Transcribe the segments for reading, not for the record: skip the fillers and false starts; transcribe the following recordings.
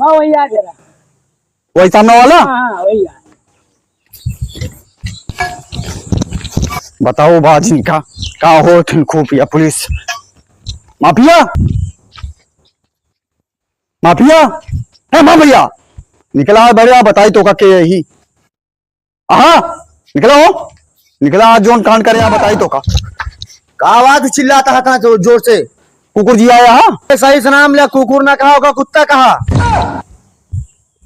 हाँ वही आ जरा। वही सामने वाला। हाँ वही आ। बताओ बाजी का हो तुम खुफिया पुलिस माफिया माफिया है माँ भैया निकला है बढ़िया बताई तो का के यही हाँ निकला हो निकला आज जोन कांड करे बताई तो का आवाज चिल्लाता है जोर से। कुकुर जी आया हाँ सही से नाम लिया, कुकुर ना कहा होगा, कुत्ता कहा।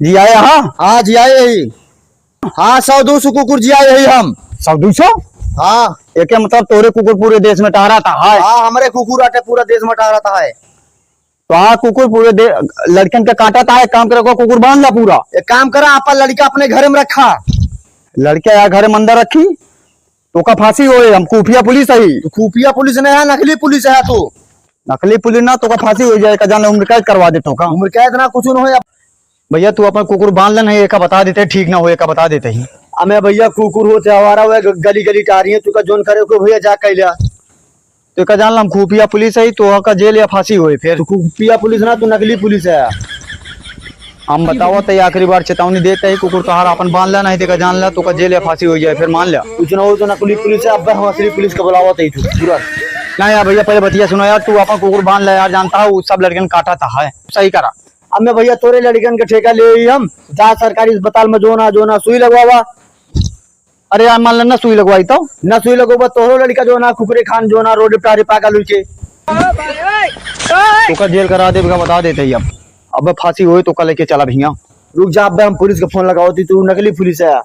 जी आया हाँ हाँ जी आए यही। हाँ 100-200 कुकुर जी आए यही हम। 100-200 हाँ एक मतलब तोरे कुकुर पूरे देश में टहरा था हाय। हाँ हमारे कुकुर आटे पूरा देश में टहरा था है। तो हाँ कुकुर पूरे लड़कन का काटा था एक काम करो कुकुर बांध ला पूरा। एक काम करा आप लड़का अपने घर में रखा। लड़के या घर में अंदर रखी तो का फांसी होए हम खुफिया पुलिस है। तो खुफिया पुलिस नहीं है, नकली पुलिस है। तो नकली पुलिस ना तो का फांसी हो जाए का जाने उम्र कैद करवा दे तो का उम्र कैद ना कुछ न हो। भैया तू अपन कुकुर बांध लेना एक बता देते ठीक ना हो बता देते ही हमें भैया कुकुर हो हमारा हुआ गली गली टारी है। तू का जोन करे को भैया जा कैला तो का जान हम खुफिया पुलिस है तो का जेल या फांसी होए फिर। तो खुफिया पुलिस ना तू नकली पुलिस है। हम बताओ तो आखिरी बार चेतावनी देते ही कुकुर तोहार अपन बांध लेना है का जान ला तो का जेल या फांसी हो जाए फिर मान लिया कुछ ना हो तो नकली पुलिस है। अब हम असली पुलिस का बुलावा तू पूरा ना यार भैया पहले बतिया सुनो यार तू अपन कुकुर बांध ले यार जानता है सब लड़कन काटा था है सही करा। अब मैं भैया तोरे लड़कन का ठेका ले हम जा सरकारी अस्पताल में जो ना सुई लगवावा। अरे यार मान लेना सुई लगवाई तो ना सुई लगवा तोहरो लड़का जो ना खुकरे खान जो ना रोड पे पागल हुई तो का जेल करा दे बता देते ही अब फांसी हुई तो कल लेके चला भैया। रुक जा अब हम पुलिस का फोन लगाओ तू नकली पुलिस है।